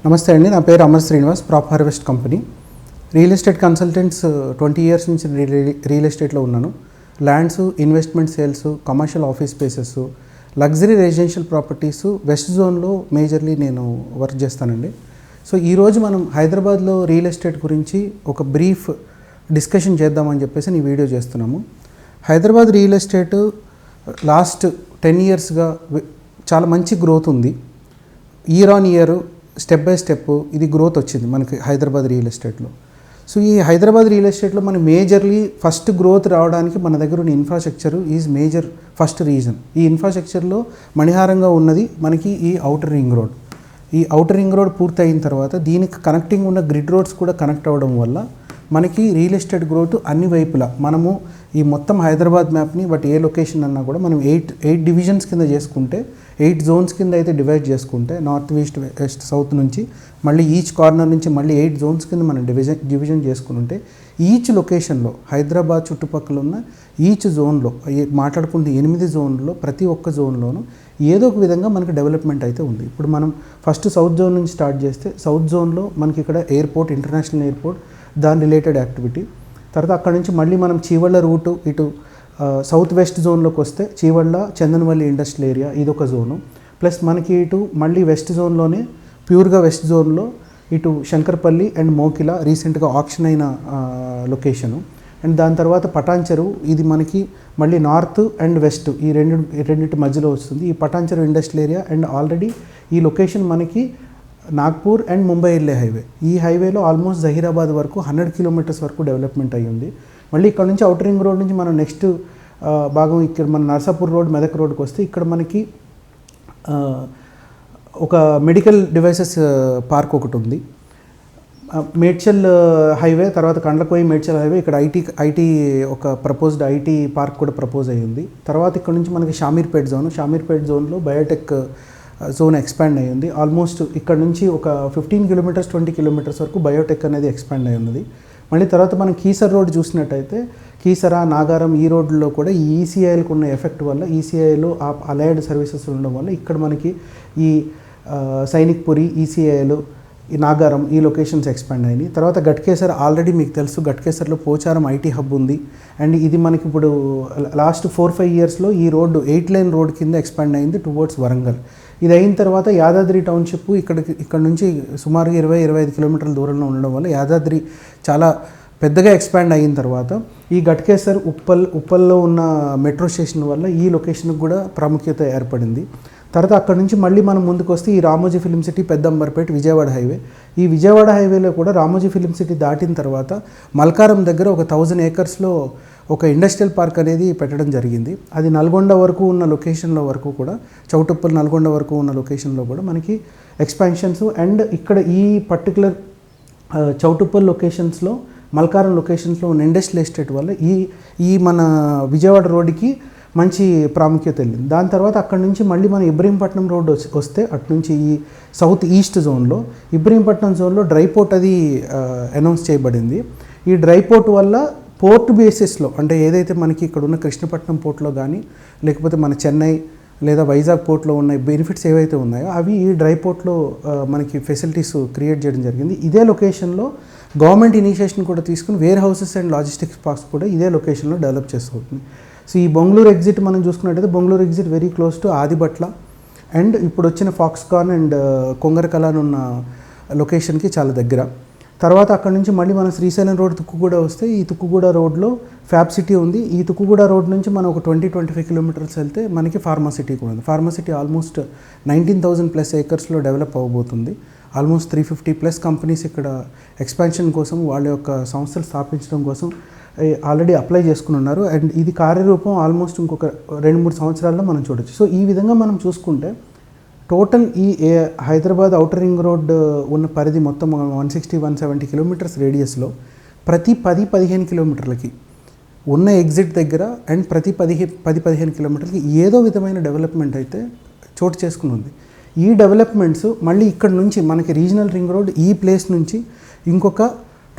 నమస్తే అండి, నా పేరు Amar Srinivas, prop harvest company real estate consultants 20 years నుంచి రియల్ ఎస్టేట్లో ఉన్నాను. Lands, investment sales, commercial office spaces, luxury residential properties west జోన్లో మేజర్లీ నేను వర్క్ చేస్తానండి. సో ఈరోజు మనం హైదరాబాద్లో రియల్ ఎస్టేట్ గురించి ఒక బ్రీఫ్ డిస్కషన్ చేద్దామని చెప్పేసి ఈ వీడియో చేస్తున్నాము. హైదరాబాద్ రియల్ ఎస్టేట్ లాస్ట్ 10 ఇయర్స్గా చాలా మంచి గ్రోత్ ఉంది. Year on year, step by step ఇది గ్రోత్ వచ్చింది మనకి హైదరాబాద్ రియల్ ఎస్టేట్లో. సో ఈ హైదరాబాద్ రియల్ ఎస్టేట్లో మనం మేజర్లీ ఫస్ట్ గ్రోత్ రావడానికి మన దగ్గర ఉన్న infrastructure is major first reason. ఈ ఇన్ఫ్రాస్ట్రక్చర్లో మణిహారంగా ఉన్నది మనకి ఈ ఔటర్ రింగ్ రోడ్. ఈ ఔటర్ రింగ్ రోడ్ పూర్తి అయిన తర్వాత దీనికి కనెక్టింగ్ ఉన్న గ్రిడ్ రోడ్స్ కూడా కనెక్ట్ అవ్వడం వల్ల మనకి రియల్ ఎస్టేట్ గ్రోత్ అన్ని వైపులా మనము ఈ మొత్తం హైదరాబాద్ మ్యాప్ని బట్ ఏ లొకేషన్ అన్నా కూడా మనం ఎయిట్ డివిజన్స్ కింద చేసుకుంటే, 8 జోన్స్ కింద అయితే డివైడ్ చేసుకుంటే, నార్త్ ఈస్ట్ వెస్ట్ సౌత్ నుంచి మళ్ళీ ఈచ్ కార్నర్ నుంచి మళ్ళీ 8 జోన్స్ కింద మనం డివిజన్ చేసుకుంటే ఈచ్ లొకేషన్లో హైదరాబాద్ చుట్టుపక్కల ఉన్న ఈచ్ జోన్లో మాట్లాడుకుంటే 8 జోన్లో ప్రతి ఒక్క జోన్లోనూ ఏదో ఒక విధంగా మనకి డెవలప్మెంట్ అయితే ఉంది. ఇప్పుడు మనం ఫస్ట్ సౌత్ జోన్ నుంచి స్టార్ట్ చేస్తే సౌత్ జోన్లో మనకి ఇక్కడ ఎయిర్పోర్ట్, ఇంటర్నేషనల్ ఎయిర్పోర్ట్, దాని రిలేటెడ్ యాక్టివిటీ. తర్వాత అక్కడ నుంచి మళ్ళీ మనం చీవళ్ళ రూటు ఇటు సౌత్ వెస్ట్ జోన్లోకి వస్తే చీవళ్ళ, చందనవల్లి ఇండస్ట్రియల్ ఏరియా ఇదొక జోను. ప్లస్ మనకి ఇటు మళ్ళీ వెస్ట్ జోన్లోనే ప్యూర్గా వెస్ట్ జోన్లో ఇటు శంకర్పల్లి అండ్ మోకిల రీసెంట్గా ఆక్షన్ అయిన లొకేషను. అండ్ దాని తర్వాత పటాన్చెరు, ఇది మనకి మళ్ళీ నార్త్ అండ్ వెస్ట్ ఈ రెండింటి మధ్యలో వస్తుంది. ఈ Patancheru industrial area and already ఈ లొకేషన్ మనకి నాగ్పూర్ అండ్ ముంబై వెళ్ళే హైవే. ఈ హైవేలో ఆల్మోస్ట్ జహీరాబాద్ వరకు 100 కిలోమీటర్స్ వరకు డెవలప్మెంట్ అయ్యింది. మళ్ళీ ఇక్కడ నుంచి ఔటర్ రింగ్ రోడ్ నుంచి మనం నెక్స్ట్ భాగం ఇక్కడ మన నర్సాపూర్ రోడ్, మెదక్ రోడ్కి వస్తే ఇక్కడ మనకి ఒక మెడికల్ డివైసెస్ పార్క్ ఒకటి ఉంది. మేడ్చల్ హైవే తర్వాత కండ్లకోయి మేడ్చల్ హైవే, ఇక్కడ ఐటీ ఒక ప్రపోజ్డ్ ఐటీ పార్క్ కూడా ప్రపోజ్ అయ్యింది. తర్వాత ఇక్కడ నుంచి మనకి షామీర్పేట్ జోన్లో బయోటెక్ జోన్ ఎక్స్పాండ్ అయ్యింది. ఆల్మోస్ట్ ఇక్కడ నుంచి ఒక 15 కిలోమీటర్స్ 20 కిలోమీటర్స్ వరకు బయోటెక్ అనేది ఎక్స్పాండ్ అయి ఉన్నది. మళ్ళీ తర్వాత మనం కీసర్ రోడ్ చూసినట్టయితే కీసర, నాగారం ఈ రోడ్లో కూడా ఈ ఈసీఐలకు ఉన్న ఎఫెక్ట్ వల్ల, ఈసీఐలో అలైడ్ సర్వీసెస్ ఉండడం వల్ల ఇక్కడ మనకి ఈ సైనిక్పురి, ఈసీఐలు, ఈ నాగారం ఈ లొకేషన్స్ ఎక్స్పాండ్ అయినాయి. తర్వాత గట్కేసర్ ఆల్రెడీ మీకు తెలుసు, గట్కేసర్లో పోచారం ఐటీ హబ్ ఉంది. అండ్ ఇది మనకి ఇప్పుడు లాస్ట్ 4-5 ఇయర్స్లో ఈ రోడ్డు 8 లైన్ రోడ్ కింద ఎక్స్పాండ్ అయింది టువర్డ్స్ వరంగల్. ఇది అయిన తర్వాత యాదాద్రి టౌన్షిప్ ఇక్కడ నుంచి సుమారుగా 20-25 కిలోమీటర్ల దూరంలో ఉండడం వల్ల యాదాద్రి చాలా పెద్దగా ఎక్స్పాండ్ అయిన తర్వాత ఈ గట్కేసర్ ఉప్పల్లో ఉన్న మెట్రో స్టేషన్ వల్ల ఈ లొకేషన్కి కూడా ప్రాముఖ్యత ఏర్పడింది. తర్వాత అక్కడ నుంచి మళ్ళీ మనం ముందుకు వస్తే ఈ Ramoji film city, Peddamberpet, Vijayawada highway. ఈ విజయవాడ హైవేలో కూడా రామోజీ ఫిలిం సిటీ దాటిన తర్వాత మల్కారం దగ్గర ఒక 1000 ఏకర్స్లో ఒక ఇండస్ట్రియల్ పార్క్ అనేది పెట్టడం జరిగింది. అది నల్గొండ వరకు ఉన్న లొకేషన్లో వరకు కూడా, చౌటుప్పల్ నల్గొండ వరకు ఉన్న లొకేషన్లో కూడా మనకి ఎక్స్పాన్షన్స్. అండ్ ఇక్కడ ఈ పర్టికులర్ చౌటుప్పల్ లొకేషన్స్లో, మల్కారం లొకేషన్స్లో ఉన్న ఇండస్ట్రియల్ ఎస్టేట్ వల్ల ఈ మన విజయవాడ రోడ్డుకి మంచి ప్రాముఖ్యత వెళ్ళింది. దాని తర్వాత అక్కడ నుంచి మళ్ళీ మనం ఇబ్రహీంపట్నం రోడ్ వస్తే అటు నుంచి ఈ సౌత్ ఈస్ట్ జోన్లో ఇబ్రహీంపట్నం జోన్లో డ్రై పోర్ట్ అది అనౌన్స్ చేయబడింది. ఈ డ్రై పోర్ట్ వల్ల పోర్ట్ బేసిస్లో, అంటే ఏదైతే మనకి ఇక్కడ ఉన్న కృష్ణపట్నం పోర్ట్లో కానీ లేకపోతే మన చెన్నై లేదా వైజాగ్ పోర్ట్లో ఉన్న బెనిఫిట్స్ ఏవైతే ఉన్నాయో అవి ఈ డ్రై పోర్ట్లో మనకి ఫెసిలిటీస్ క్రియేట్ చేయడం జరిగింది. ఇదే లొకేషన్లో గవర్నమెంట్ ఇనిషియేషన్ కూడా తీసుకుని warehouses and logistics parks కూడా ఇదే లొకేషన్లో డెవలప్ చేస్తుంది. సో ఈ బొంగళూరు ఎగ్జిట్ మనం చూసుకున్నట్టయితే Bengaluru exit very close to Adibatla and ఇప్పుడు వచ్చిన ఫాక్స్కాన్ అండ్ కొంగరకలాన్ ఉన్న లొకేషన్కి చాలా దగ్గర. తర్వాత అక్కడ నుంచి మళ్ళీ మనం శ్రీశైలం రోడ్ తుక్కుగూడ వస్తే ఈ తుక్కుగూడ రోడ్లో ఫ్యాబ్ సిటీ ఉంది. ఈ తుక్కుగూడ రోడ్ నుంచి మనం ఒక 20-25 కిలోమీటర్స్ వెళ్తే మనకి ఫార్మా సిటీ కూడా ఉంది. ఫార్మా సిటీ ఆల్మోస్ట్ 19,000+ ఏకర్స్లో డెవలప్ అవ్వబోతుంది. ఆల్మోస్ట్ 350+ కంపెనీస్ ఇక్కడ ఎక్స్పాన్షన్ కోసం, వాళ్ళ యొక్క సంస్థలు స్థాపించడం కోసం ఆల్రెడీ అప్లై చేసుకుని ఉన్నారు. అండ్ ఇది కార్యరూపం ఆల్మోస్ట్ ఇంకొక 2-3 సంవత్సరాల్లో మనం చూడొచ్చు. సో ఈ విధంగా మనం చూసుకుంటే టోటల్ ఈ హైదరాబాద్ ఔటర్ రింగ్ రోడ్ ఉన్న పరిధి మొత్తం 160-170 కిలోమీటర్స్ రేడియస్లో ప్రతి 10-15 కిలోమీటర్లకి ఉన్న ఎగ్జిట్ దగ్గర అండ్ ప్రతి 10-15 కిలోమీటర్లకి ఏదో విధమైన డెవలప్మెంట్ అయితే చోటు చేసుకుని ఉంది. ఈ డెవలప్మెంట్స్ మళ్ళీ ఇక్కడ నుంచి మనకి రీజనల్ రింగ్ రోడ్ ఈ ప్లేస్ నుంచి ఇంకొక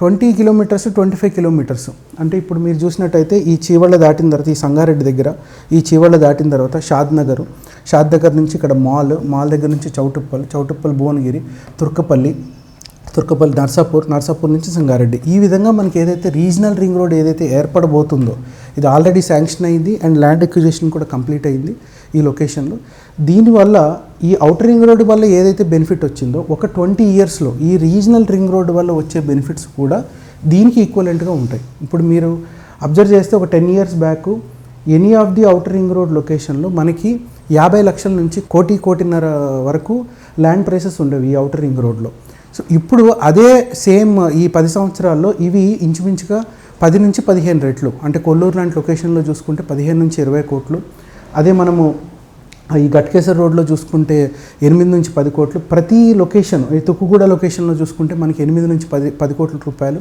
20 కిలోమీటర్స్ 25 కిలోమీటర్స్. అంటే ఇప్పుడు మీరు చూసినట్టయితే ఈ చీవళ్ళ దాటిన తర్వాత ఈ సంగారెడ్డి దగ్గర ఈ చీవళ్ళ దాటిన తర్వాత షాద్ నగర్ నుంచి ఇక్కడ మాల్ దగ్గర నుంచి చౌటుప్పల్ భువనగిరి, తుర్కపల్లి నర్సాపూర్ నుంచి సంగారెడ్డి. ఈ విధంగా మనకి ఏదైతే రీజనల్ రింగ్ రోడ్ ఏదైతే ఏర్పడబోతుందో ఇది ఆల్రెడీ శాంక్షన్ అయింది అండ్ ల్యాండ్ ఎక్విజిషన్ కూడా కంప్లీట్ అయింది ఈ లొకేషన్లో. దీనివల్ల ఈ అవుటర్ రింగ్ రోడ్ వల్ల ఏదైతే బెనిఫిట్ వచ్చిందో ఒక 20 ఇయర్స్లో ఈ రీజనల్ రింగ్ రోడ్ వల్ల వచ్చే బెనిఫిట్స్ కూడా దీనికి ఈక్వలెంట్గా ఉంటాయి. ఇప్పుడు మీరు అబ్జర్వ్ చేస్తే ఒక 10 years back any of the outer ring road లొకేషన్లో మనకి 50 లక్షల నుంచి కోటిన్నర వరకు ల్యాండ్ ప్రైసెస్ ఉండేవి ఈ అవుటర్ రింగ్ రోడ్లో. సో ఇప్పుడు అదే సేమ్ ఈ 10 సంవత్సరాల్లో ఇవి ఇంచుమించుగా 10 నుంచి 15 రెట్లు. అంటే కొల్లూరు లాంటి లొకేషన్లో చూసుకుంటే 15 నుంచి 20 కోట్లు. అదే మనము ఈ గట్కేసర్ రోడ్లో చూసుకుంటే 8 నుంచి 10 కోట్లు. ప్రతి లొకేషన్ ఈ తుక్కుగూడ లొకేషన్లో చూసుకుంటే మనకి 8 నుంచి 10 కోట్ల రూపాయలు.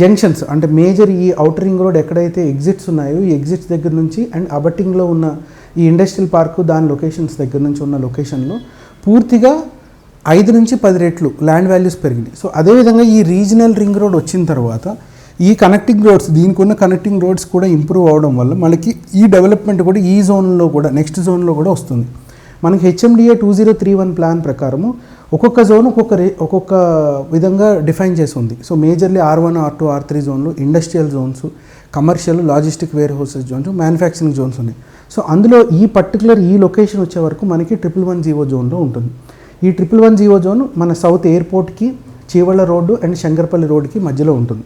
జంక్షన్స్ అంటే మేజర్ ఈ అవుటర్ రింగ్ రోడ్ ఎక్కడైతే ఎగ్జిట్స్ ఉన్నాయో ఈ ఎగ్జిట్స్ దగ్గర నుంచి అండ్ అబట్టింగ్లో ఉన్న ఈ ఇండస్ట్రియల్ పార్కు దాని లొకేషన్స్ దగ్గర నుంచి ఉన్న లొకేషన్లో పూర్తిగా 5 నుంచి 10 రెట్లు ల్యాండ్ వాల్యూస్ పెరిగినాయి. సో అదేవిధంగా ఈ రీజనల్ రింగ్ రోడ్ వచ్చిన తర్వాత ఈ కనెక్టింగ్ రోడ్స్ దీనికి ఉన్న కనెక్టింగ్ రోడ్స్ కూడా ఇంప్రూవ్ అవడం వల్ల మనకి ఈ డెవలప్మెంట్ కూడా ఈ జోన్లో కూడా నెక్స్ట్ జోన్లో కూడా వస్తుంది. మనకి హెచ్ఎండిఏ 2031 ప్లాన్ ప్రకారము ఒక్కొక్క జోన్ ఒక్కొక్క విధంగా డిఫైన్ చేసి ఉంది. So majorly R1, R2, R3 జోన్లు industrial zones, commercial, logistic warehouses zones, manufacturing zones ఉన్నాయి. సో అందులో ఈ పర్టికులర్ ఈ లొకేషన్ వచ్చే వరకు మనకి 111 జోన్లో ఉంటుంది. ఈ 111 జోన్ మన సౌత్ ఎయిర్పోర్ట్కి, చీవళ్ళ రోడ్డు అండ్ శంకర్పల్లి రోడ్డుకి మధ్యలో ఉంటుంది.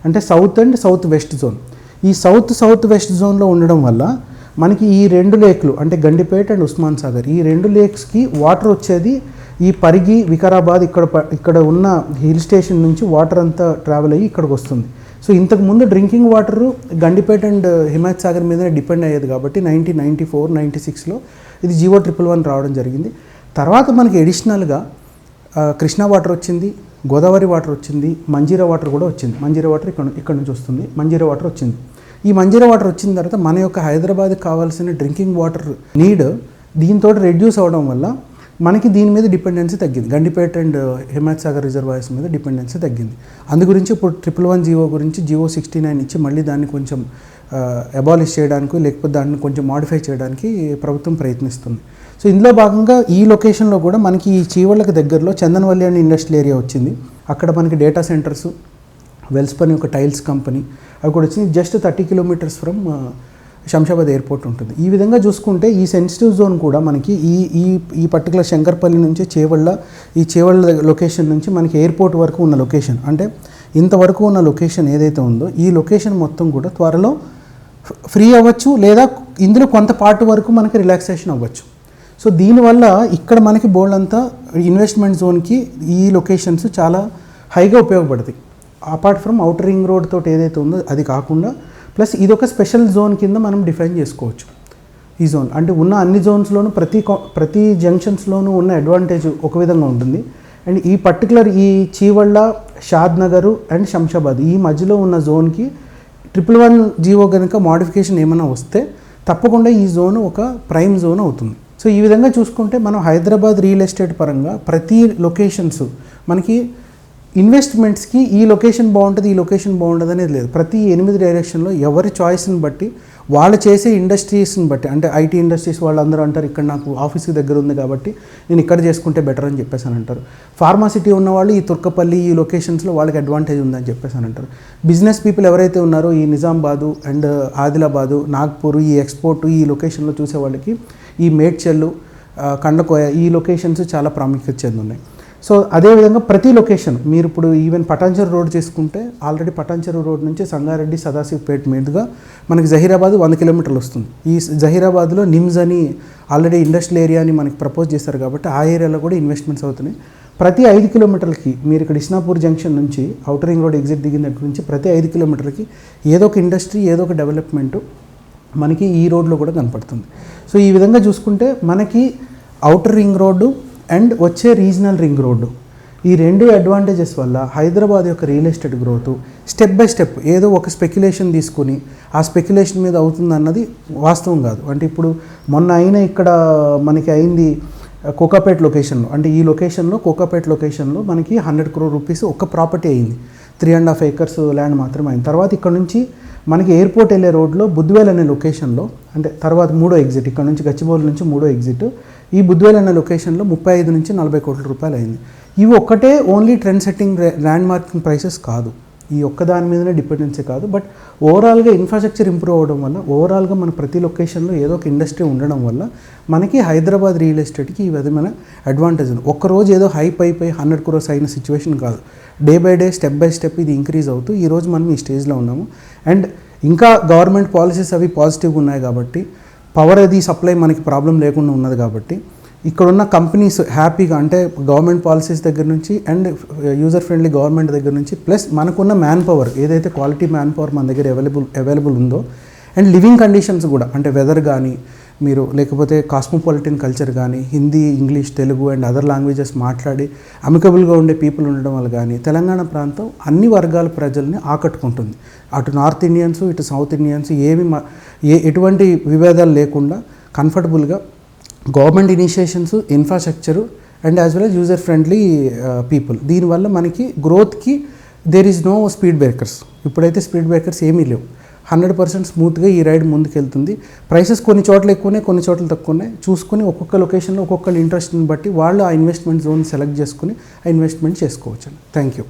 అంటే south and south west zone. ఈ సౌత్ వెస్ట్ జోన్లో ఉండడం వల్ల మనకి ఈ 2 లేక్లు అంటే గండిపేట అండ్ ఉస్మాన్ సాగర్ ఈ 2 లేక్స్కి వాటర్ వచ్చేది ఈ పరిగి, వికారాబాద్ ఇక్కడ ఉన్న హిల్ స్టేషన్ నుంచి వాటర్ అంతా ట్రావెల్ అయ్యి ఇక్కడికి వస్తుంది. సో ఇంతకుముందు drinking water Gandipet and Himayat Sagar మీదనే డిపెండ్ అయ్యేది కాబట్టి 1994-96లో ఇది GO 111 రావడం జరిగింది. తర్వాత మనకి ఎడిషనల్గా కృష్ణా వాటర్ వచ్చింది, గోదావరి వాటర్ వచ్చింది, మంజీరా వాటర్ కూడా వచ్చింది. మంజీరా వాటర్ ఇక్కడ నుంచి వస్తుంది. మంజీరా వాటర్ వచ్చింది. ఈ మంజీరా వాటర్ వచ్చిన తర్వాత మన యొక్క హైదరాబాద్కి కావాల్సిన డ్రింకింగ్ వాటర్ నీడ్ దీంతో రెడ్యూస్ అవ్వడం వల్ల మనకి దీని మీద డిపెండెన్సీ తగ్గింది. గండిపేట అండ్ హిమాయత్ సాగర్ రిజర్వాయర్స్ మీద డిపెండెన్సీ తగ్గింది. అందు గురించి ఇప్పుడు 111 GO గురించి GO 69 ఇచ్చి మళ్ళీ దాన్ని కొంచెం అబాలిష్ చేయడానికి లేకపోతే దాన్ని కొంచెం మాడిఫై చేయడానికి ప్రభుత్వం ప్రయత్నిస్తుంది. సో ఇందులో భాగంగా ఈ లొకేషన్లో కూడా మనకి ఈ చీవళ్ళకి దగ్గరలో చందనవల్లి అనే ఇండస్ట్రియల్ ఏరియా వచ్చింది. అక్కడ మనకి డేటా సెంటర్స్, వెల్స్పన్ ఒక టైల్స్ కంపెనీ అవి కూడా వచ్చింది. Just 30 kilometres from Shamshabad airport ఉంటుంది. ఈ విధంగా చూసుకుంటే ఈ సెన్సిటివ్ జోన్ కూడా మనకి ఈ పర్టికులర్ శంకర్పల్లి నుంచి ఈ చేవళ్ళ లొకేషన్ నుంచి మనకి ఎయిర్పోర్ట్ వరకు ఉన్న లొకేషన్ అంటే ఇంతవరకు ఉన్న లొకేషన్ ఏదైతే ఉందో ఈ లొకేషన్ మొత్తం కూడా త్వరలో ఫ్రీ అవ్వచ్చు లేదా ఇందులో కొంత పార్ట్ వరకు మనకి రిలాక్సేషన్ అవ్వచ్చు. సో దీనివల్ల ఇక్కడ మనకి బోల్డ్ అంతా ఇన్వెస్ట్మెంట్ జోన్కి ఈ లొకేషన్స్ చాలా హైగా ఉపయోగపడతాయి. Apart from outer ring road తోటి ఏదైతే ఉందో అది కాకుండా ప్లస్ ఇదొక స్పెషల్ జోన్ కింద మనం డిఫైన్ చేసుకోవచ్చు. ఈ జోన్ అంటే ఉన్న అన్ని జోన్స్లోనూ ప్రతి జంక్షన్స్లోనూ ఉన్న అడ్వాంటేజ్ ఒక విధంగా ఉంటుంది. అండ్ ఈ పర్టికులర్ ఈ చీవళ్ళ, షాద్ నగరు అండ్ శంషాబాద్ ఈ మధ్యలో ఉన్న జోన్కి 111 GO కనుక మోడిఫికేషన్ ఏమైనా వస్తే తప్పకుండా ఈ జోన్ ఒక ప్రైమ్ జోన్ అవుతుంది. సో ఈ విధంగా చూసుకుంటే మనం హైదరాబాద్ రియల్ ఎస్టేట్ పరంగా ప్రతి లొకేషన్స్ మనకి ఇన్వెస్ట్మెంట్స్కి ఈ లొకేషన్ బాగుంటుంది, ఈ లొకేషన్ బాగుంటుంది అనేది లేదు. ప్రతి 8 డైరెక్షన్లో ఎవరి చాయిస్ని బట్టి వాళ్ళు చేసే ఇండస్ట్రీస్ని బట్టి అంటే ఐటీ ఇండస్ట్రీస్ వాళ్ళందరూ అంటారు ఇక్కడ నాకు ఆఫీస్కి దగ్గర ఉంది కాబట్టి నేను ఇక్కడ చేసుకుంటే బెటర్ అని చెప్పేసి అని అంటారు. ఫార్మాసిటీ ఉన్నవాళ్ళు ఈ తుర్కపల్లి ఈ లొకేషన్స్లో వాళ్ళకి అడ్వాంటేజ్ ఉందని చెప్పేసి అని అంటారు. బిజినెస్ పీపుల్ ఎవరైతే ఉన్నారో ఈ నిజామాబాదు అండ్ ఆదిలాబాదు, నాగ్పూర్ ఈ ఎక్స్పోర్ట్ ఈ లొకేషన్లో చూసే వాళ్ళకి ఈ మేడ్చల్లు, కండకోయ ఈ లొకేషన్స్ చాలా ప్రాముఖ్యత చెందున్నాయి. సో అదేవిధంగా ప్రతి లొకేషన్ మీరు ఇప్పుడు ఈవెన్ పటాన్చెరు రోడ్ చేసుకుంటే ఆల్రెడీ పటాన్చెరు రోడ్ నుంచి సంగారెడ్డి, సదాశివపేట మీదుగా మనకి జహీరాబాద్ 100 కిలోమీటర్లు వస్తుంది. ఈ జహీరాబాద్లో నిమ్స్ అని ఆల్రెడీ ఇండస్ట్రియల్ ఏరియా అని మనకి ప్రపోజ్ చేశారు కాబట్టి ఆ ఏరియాలో కూడా ఇన్వెస్ట్మెంట్స్ అవుతున్నాయి. ప్రతి 5 కిలోమీటర్లకి మీరు ఇక్కడ ఇస్నాపూర్ జంక్షన్ నుంచి అవుటర్ రింగ్ రోడ్ ఎగ్జిట్ దిగిన దగ్గర నుంచి ప్రతి 5 కిలోమీటర్లకి ఏదో ఒక ఇండస్ట్రీ ఏదో ఒక డెవలప్మెంటు మనకి ఈ రోడ్లో కూడా కనపడుతుంది. సో ఈ విధంగా చూసుకుంటే మనకి అవుటర్ రింగ్ రోడ్డు అండ్ వచ్చే రీజనల్ రింగ్ రోడ్డు ఈ 2 అడ్వాంటేజెస్ వల్ల హైదరాబాద్ యొక్క real estate growth step by step ఏదో ఒక స్పెక్యులేషన్ తీసుకుని ఆ స్పెక్యులేషన్ మీద అవుతుంది అన్నది వాస్తవం కాదు. అంటే ఇప్పుడు మొన్న ఇక్కడ మనకి అయింది కోకాపేట్ లొకేషన్లో, అంటే ఈ లొకేషన్లో కోకాపేట్ లొకేషన్లో మనకి 100 crore రూపీస్ ఒక్క ప్రాపర్టీ అయింది. 3.5 acres ల్యాండ్ మాత్రమే అయింది. తర్వాత ఇక్కడ నుంచి మనకి ఎయిర్పోర్ట్ వెళ్ళే రోడ్లో బుద్వేల్ అనే లొకేషన్లో, అంటే తర్వాత 3వ ఎగ్జిట్, ఇక్కడ నుంచి గచ్చిబౌలి నుంచి 3వ ఎగ్జిట్, ఈ బుద్వేల్ అనే లొకేషన్లో 35 నుంచి 40 కోట్ల రూపాయలు అయింది. ఇవి ఒక్కటే only trend setting land marking prices కాదు, ఈ ఒక్క దాని మీదనే డిపెండెన్సీ కాదు. బట్ ఓవరాల్గా ఇన్ఫ్రాస్ట్రక్చర్ ఇంప్రూవ్ అవ్వడం వల్ల, ఓవరాల్గా మన ప్రతి లొకేషన్లో ఏదో ఒక ఇండస్ట్రీ ఉండడం వల్ల మనకి హైదరాబాద్ రియల్ ఎస్టేట్కి ఈ విధమైన అడ్వాంటేజ్ ఉంది. ఒక్కరోజు ఏదో హైప్ అయిపోయి 100 crores అయిన సిచ్యువేషన్ కాదు. Day by day, step by step ఇది ఇంక్రీజ్ అవుతూ ఈరోజు మనం ఈ స్టేజ్లో ఉన్నాము. అండ్ ఇంకా గవర్నమెంట్ పాలసీస్ అవి పాజిటివ్గా ఉన్నాయి కాబట్టి, పవర్ అది సప్లై మనకి ప్రాబ్లం లేకుండా ఉన్నది కాబట్టి, ఇక్కడున్న కంపెనీస్ హ్యాపీగా, అంటే గవర్నమెంట్ పాలసీస్ దగ్గర నుంచి అండ్ యూజర్ ఫ్రెండ్లీ గవర్నమెంట్ దగ్గర నుంచి, ప్లస్ మనకున్న మ్యాన్ పవర్, ఏదైతే క్వాలిటీ మ్యాన్ పవర్ మన దగ్గర అవైలబుల్ ఉందో, అండ్ లివింగ్ కండిషన్స్ కూడా, అంటే వెదర్ కానీ మీరు లేకపోతే కాస్మోపాలిటన్ కల్చర్ కానీ, Hindi, English, Telugu and other languages మాట్లాడి అమికబుల్గా ఉండే పీపుల్ ఉండడం వల్ల కానీ తెలంగాణ ప్రాంతం అన్ని వర్గాల ప్రజల్ని ఆకట్టుకుంటుంది. అటు నార్త్ ఇండియన్స్, ఇటు సౌత్ ఇండియన్స్ ఎటువంటి విభేదాలు లేకుండా కంఫర్టబుల్గా government initiations, infrastructure and as well as user friendly people, దీనివల్ల మనకి గ్రోత్కి there is no speed breakers. ఇప్పుడైతే స్పీడ్ బ్రేకర్స్ ఏమీ లేవు. 100% స్మూత్గా ఈ రైడ్ ముందుకెళ్తుంది. ప్రైసెస్ కొన్ని చోట్ల ఎక్కువనే, కొన్ని చోట్ల తక్కువనే చూసుకొని ఒక్కొక్క లొకేషన్లో ఒక్కొక్కరి ఇంట్రెస్ట్ని బట్టి వాళ్ళు ఆ ఇన్వెస్ట్మెంట్ జోన్ సెలెక్ట్ చేసుకుని ఆ ఇన్వెస్ట్మెంట్ చేసుకోవచ్చు. Thank you.